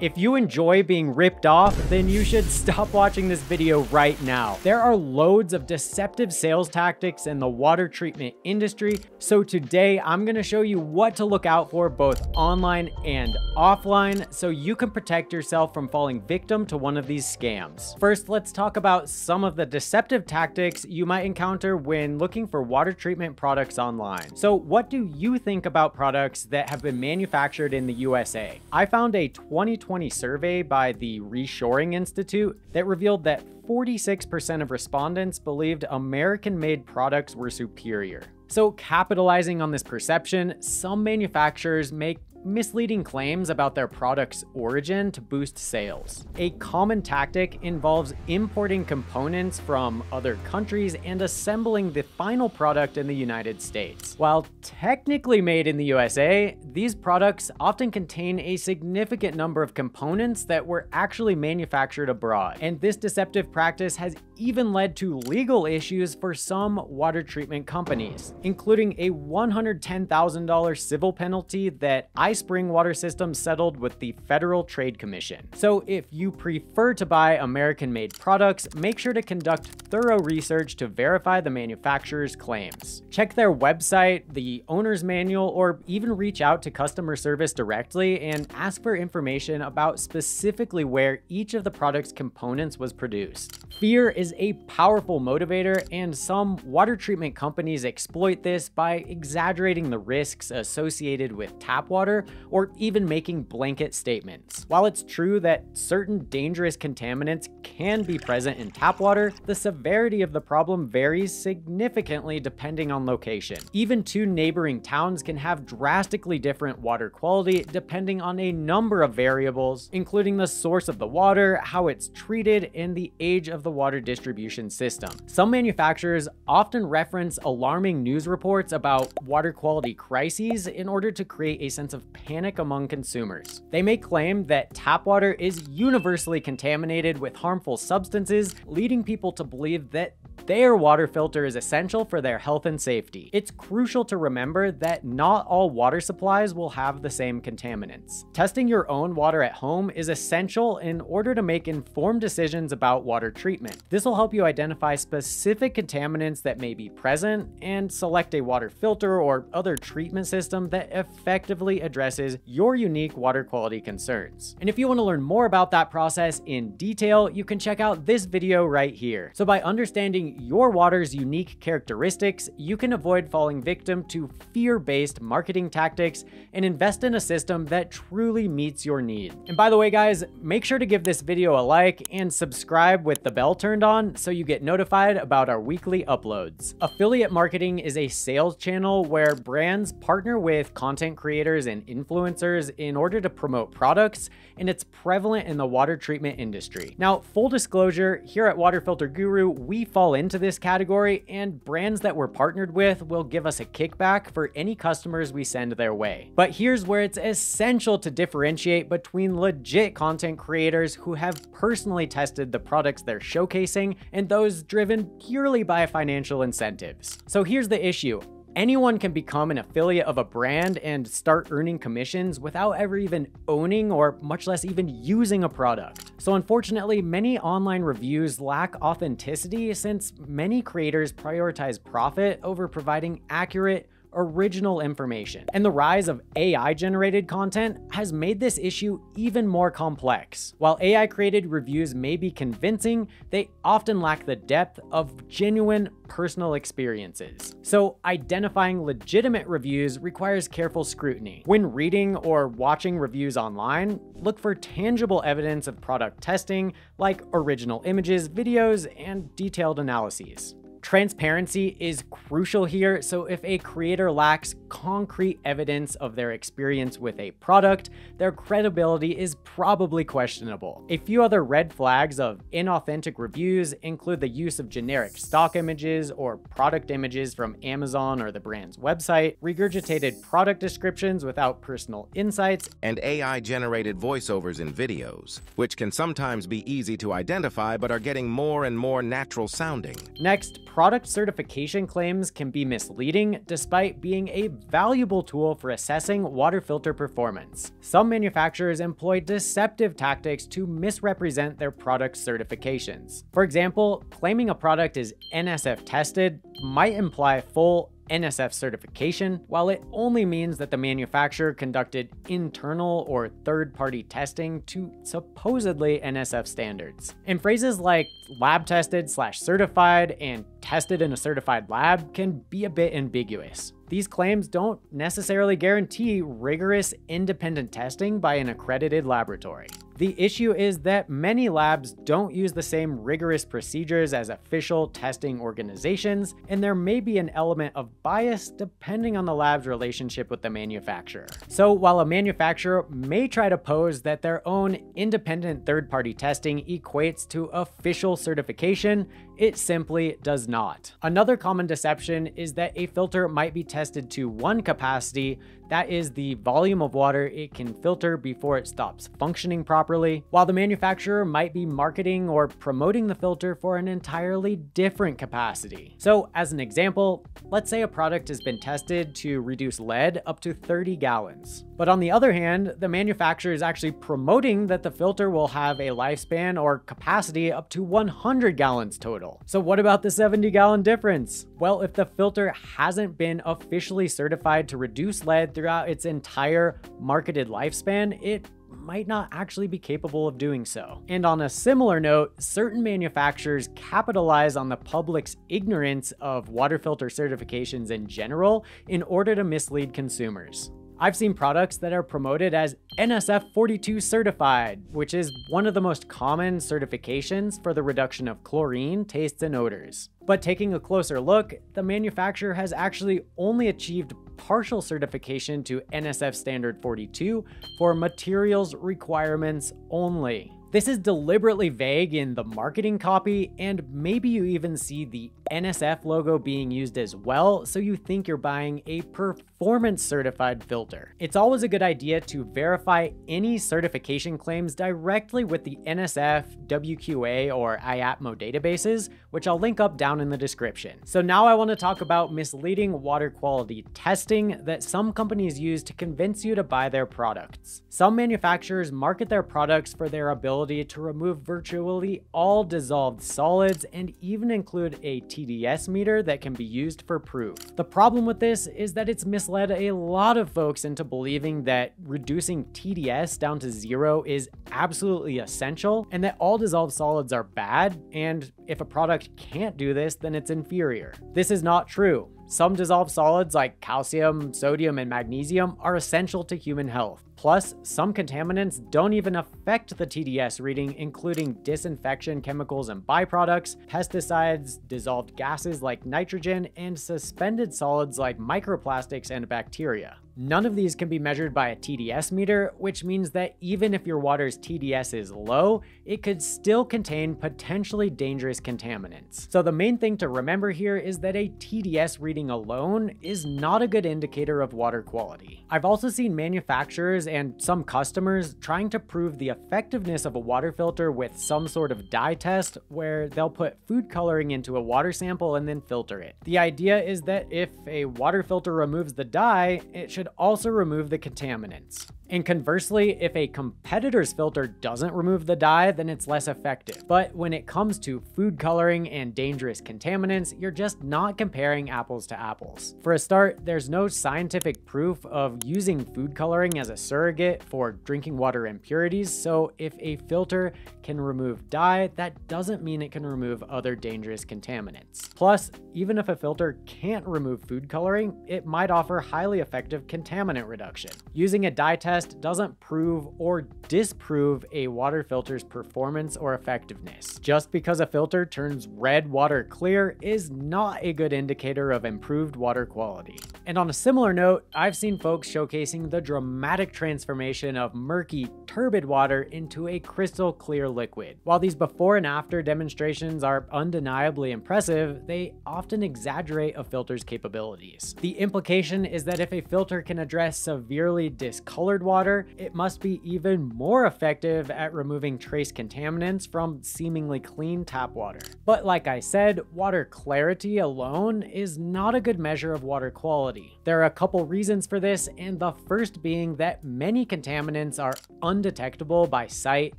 If you enjoy being ripped off, then you should stop watching this video right now. There are loads of deceptive sales tactics in the water treatment industry, so today I'm going to show you what to look out for both online and offline so you can protect yourself from falling victim to one of these scams. First, let's talk about some of the deceptive tactics you might encounter when looking for water treatment products online. So what do you think about products that have been manufactured in the USA? I found a 2020 survey by the Reshoring Institute that revealed that 46% of respondents believed American-made products were superior. So capitalizing on this perception, some manufacturers make misleading claims about their product's origin to boost sales. A common tactic involves importing components from other countries and assembling the final product in the United States. While technically made in the USA, these products often contain a significant number of components that were actually manufactured abroad. And this deceptive practice has even led to legal issues for some water treatment companies, including a $110,000 civil penalty that Spring Water Systems settled with the Federal Trade Commission. So if you prefer to buy American-made products, make sure to conduct thorough research to verify the manufacturer's claims. Check their website, the owner's manual, or even reach out to customer service directly and ask for information about specifically where each of the product's components was produced. Fear is a powerful motivator, and some water treatment companies exploit this by exaggerating the risks associated with tap water or even making blanket statements. While it's true that certain dangerous contaminants can be present in tap water, the severity of the problem varies significantly depending on location. Even two neighboring towns can have drastically different water quality depending on a number of variables, including the source of the water, how it's treated, and the age of the water distribution system. Some manufacturers often reference alarming news reports about water quality crises in order to create a sense of panic among consumers. They may claim that tap water is universally contaminated with harmful substances, leading people to believe that their water filter is essential for their health and safety. It's crucial to remember that not all water supplies will have the same contaminants. Testing your own water at home is essential in order to make informed decisions about water treatment. This will help you identify specific contaminants that may be present and select a water filter or other treatment system that effectively addresses your unique water quality concerns. And if you want to learn more about that process in detail, you can check out this video right here. So by understanding your water's unique characteristics, you can avoid falling victim to fear-based marketing tactics and invest in a system that truly meets your needs. And by the way, guys, make sure to give this video a like and subscribe with the bell turned on so you get notified about our weekly uploads. Affiliate marketing is a sales channel where brands partner with content creators and influencers in order to promote products, and it's prevalent in the water treatment industry. Now, full disclosure, here at Water Filter Guru, we fall into this category, and brands that we're partnered with will give us a kickback for any customers we send their way. But here's where it's essential to differentiate between legit content creators who have personally tested the products they're showcasing and those driven purely by financial incentives. So here's the issue. Anyone can become an affiliate of a brand and start earning commissions without ever even owning or much less even using a product. So unfortunately, many online reviews lack authenticity since many creators prioritize profit over providing accurate, original information. And the rise of AI-generated content has made this issue even more complex. While AI-created reviews may be convincing, they often lack the depth of genuine personal experiences. So identifying legitimate reviews requires careful scrutiny. When reading or watching reviews online, look for tangible evidence of product testing like original images, videos, and detailed analyses. Transparency is crucial here, so if a creator lacks concrete evidence of their experience with a product, their credibility is probably questionable. A few other red flags of inauthentic reviews include the use of generic stock images or product images from Amazon or the brand's website, regurgitated product descriptions without personal insights, and AI-generated voiceovers in videos, which can sometimes be easy to identify but are getting more and more natural sounding. Next, product certification claims can be misleading despite being a valuable tool for assessing water filter performance. Some manufacturers employ deceptive tactics to misrepresent their product certifications. For example, claiming a product is NSF tested might imply full NSF certification, while it only means that the manufacturer conducted internal or third-party testing to supposedly NSF standards. And phrases like lab tested/certified and tested in a certified lab can be a bit ambiguous. These claims don't necessarily guarantee rigorous independent testing by an accredited laboratory. The issue is that many labs don't use the same rigorous procedures as official testing organizations, and there may be an element of bias depending on the lab's relationship with the manufacturer. So while a manufacturer may try to pose that their own independent third-party testing equates to official certification, it simply does not. Another common deception is that a filter might be tested to one capacity, that is the volume of water it can filter before it stops functioning properly, while the manufacturer might be marketing or promoting the filter for an entirely different capacity. So as an example, let's say a product has been tested to reduce lead up to 30 gallons. But on the other hand, the manufacturer is actually promoting that the filter will have a lifespan or capacity up to 100 gallons total. So what about the 70-gallon difference? Well, if the filter hasn't been officially certified to reduce lead throughout its entire marketed lifespan, it might not actually be capable of doing so. And on a similar note, certain manufacturers capitalize on the public's ignorance of water filter certifications in general in order to mislead consumers. I've seen products that are promoted as NSF 42 certified, which is one of the most common certifications for the reduction of chlorine, tastes, and odors. But taking a closer look, the manufacturer has actually only achieved partial certification to NSF standard 42 for materials requirements only. This is deliberately vague in the marketing copy, and maybe you even see the NSF logo being used as well, so you think you're buying a performance certified filter. It's always a good idea to verify any certification claims directly with the NSF, WQA, or IAPMO databases, which I'll link up down in the description. So now I want to talk about misleading water quality testing that some companies use to convince you to buy their products. Some manufacturers market their products for their ability to remove virtually all dissolved solids and even include a TDS meter that can be used for proof. The problem with this is that it's misled a lot of folks into believing that reducing TDS down to 0 is absolutely essential and that all dissolved solids are bad, and if a product can't do this, then it's inferior. This is not true. Some dissolved solids like calcium, sodium, and magnesium are essential to human health. Plus, some contaminants don't even affect the TDS reading, including disinfection chemicals and byproducts, pesticides, dissolved gases like nitrogen, and suspended solids like microplastics and bacteria. None of these can be measured by a TDS meter, which means that even if your water's TDS is low, it could still contain potentially dangerous contaminants. So the main thing to remember here is that a TDS reading alone is not a good indicator of water quality. I've also seen manufacturers and some customers trying to prove the effectiveness of a water filter with some sort of dye test where they'll put food coloring into a water sample and then filter it. The idea is that if a water filter removes the dye, it should also remove the contaminants. And conversely, if a competitor's filter doesn't remove the dye, then it's less effective. But when it comes to food coloring and dangerous contaminants, you're just not comparing apples to apples. For a start, there's no scientific proof of using food coloring as a surrogate for drinking water impurities, so if a filter can remove dye, that doesn't mean it can remove other dangerous contaminants. Plus, even if a filter can't remove food coloring, it might offer highly effective contaminant reduction. Using a dye test doesn't prove or disprove a water filter's performance or effectiveness. Just because a filter turns red water clear is not a good indicator of improved water quality. And on a similar note, I've seen folks showcasing the dramatic transformation of murky, turbid water into a crystal clear liquid. While these before and after demonstrations are undeniably impressive, they often exaggerate a filter's capabilities. The implication is that if a filter can address severely discolored water, it must be even more effective at removing trace contaminants from seemingly clean tap water. But like I said, water clarity alone is not a good measure of water quality. There are a couple reasons for this, and the first being that many contaminants are undetectable by sight,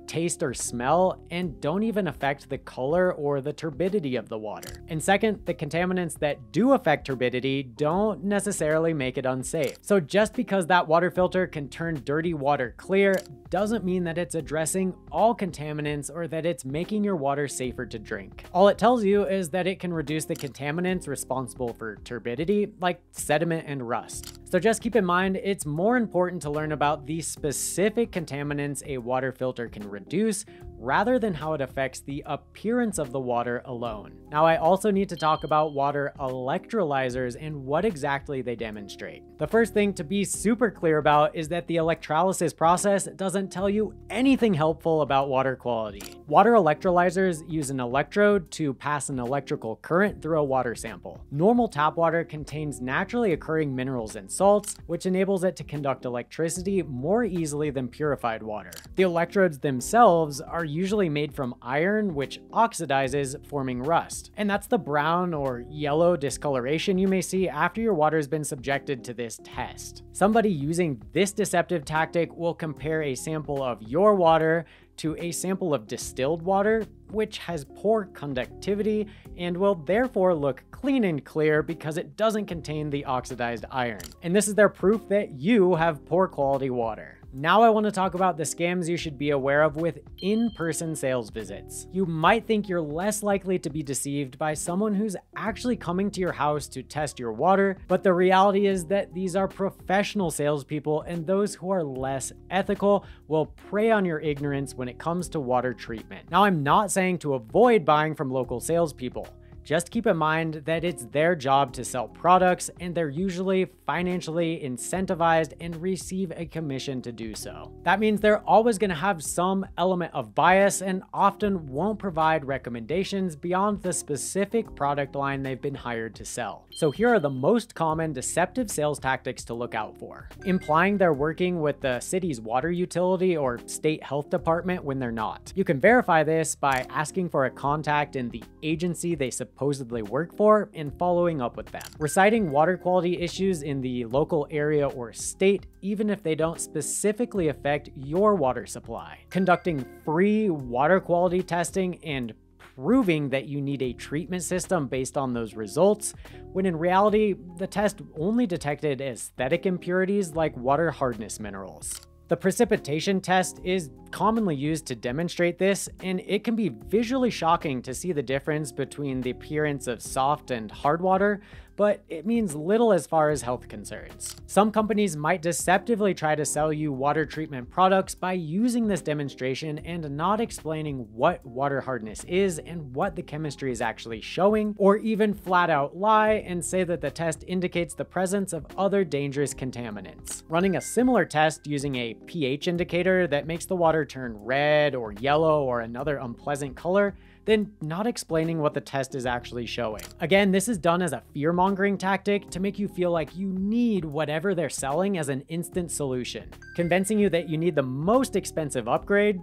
taste, or smell, and don't even affect the color or the turbidity of the water. And second, the contaminants that do affect turbidity don't necessarily make it unsafe. So just because that water filter can turn dirty water clear doesn't mean that it's addressing all contaminants or that it's making your water safer to drink. All it tells you is that it can reduce the contaminants responsible for turbidity, like sediment and rust. So just keep in mind, it's more important to learn about the specific contaminants a water filter can reduce rather than how it affects the appearance of the water alone. Now, I also need to talk about water electrolyzers and what exactly they demonstrate. The first thing to be super clear about is that the electrolysis process doesn't tell you anything helpful about water quality. Water electrolyzers use an electrode to pass an electrical current through a water sample. Normal tap water contains naturally occurring minerals and salts, which enables it to conduct electricity more easily than purified water. The electrodes themselves are usually made from iron, which oxidizes, forming rust. And that's the brown or yellow discoloration you may see after your water has been subjected to this test. Somebody using this deceptive tactic will compare a sample of your water to a sample of distilled water, which has poor conductivity and will therefore look clean and clear because it doesn't contain the oxidized iron. And this is their proof that you have poor quality water. Now I want to talk about the scams you should be aware of with in-person sales visits. You might think you're less likely to be deceived by someone who's actually coming to your house to test your water, but the reality is that these are professional salespeople, and those who are less ethical will prey on your ignorance when it comes to water treatment. Now, I'm not saying to avoid buying from local salespeople. Just keep in mind that it's their job to sell products, and they're usually financially incentivized and receive a commission to do so. That means they're always going to have some element of bias and often won't provide recommendations beyond the specific product line they've been hired to sell. So here are the most common deceptive sales tactics to look out for. Implying they're working with the city's water utility or state health department when they're not. You can verify this by asking for a contact in the agency they supposedly work for and following up with them. Reciting water quality issues in the local area or state, even if they don't specifically affect your water supply. Conducting free water quality testing and proving that you need a treatment system based on those results, when in reality, the test only detected aesthetic impurities like water hardness minerals. The precipitation test is commonly used to demonstrate this, and it can be visually shocking to see the difference between the appearance of soft and hard water, but it means little as far as health concerns. Some companies might deceptively try to sell you water treatment products by using this demonstration and not explaining what water hardness is and what the chemistry is actually showing, or even flat out lie and say that the test indicates the presence of other dangerous contaminants. Running a similar test using a pH indicator that makes the water turn red or yellow or another unpleasant color, then not explaining what the test is actually showing. Again, this is done as a fear-mongering tactic to make you feel like you need whatever they're selling as an instant solution, convincing you that you need the most expensive upgrade,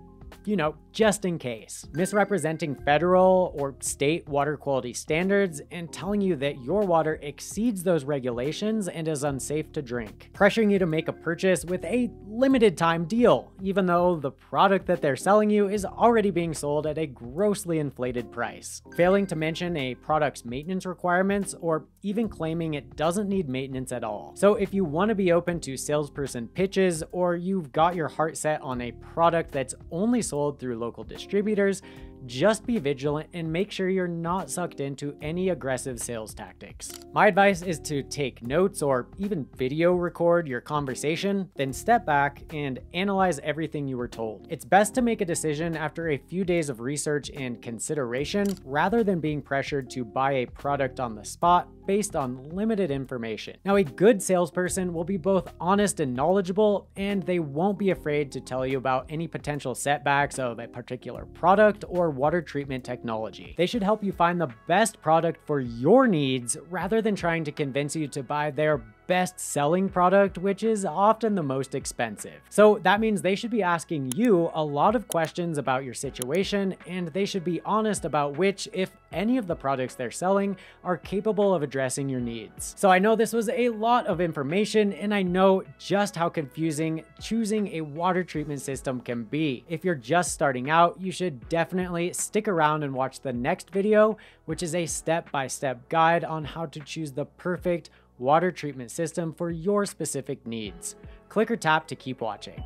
just in case. Misrepresenting federal or state water quality standards and telling you that your water exceeds those regulations and is unsafe to drink. Pressuring you to make a purchase with a limited time deal, even though the product that they're selling you is already being sold at a grossly inflated price. Failing to mention a product's maintenance requirements or even claiming it doesn't need maintenance at all. So if you want to be open to salesperson pitches, or you've got your heart set on a product that's only sold through local distributors, just be vigilant and make sure you're not sucked into any aggressive sales tactics. My advice is to take notes or even video record your conversation, then step back and analyze everything you were told. It's best to make a decision after a few days of research and consideration rather than being pressured to buy a product on the spot based on limited information. Now, a good salesperson will be both honest and knowledgeable, and they won't be afraid to tell you about any potential setbacks of a particular product or water treatment technology. They should help you find the best product for your needs rather than trying to convince you to buy their best-selling product, which is often the most expensive. So that means they should be asking you a lot of questions about your situation, and they should be honest about which, if any of the products they're selling, are capable of addressing your needs. So I know this was a lot of information, and I know just how confusing choosing a water treatment system can be. If you're just starting out, you should definitely stick around and watch the next video, which is a step-by-step guide on how to choose the perfect water treatment system for your specific needs. Click or tap to keep watching.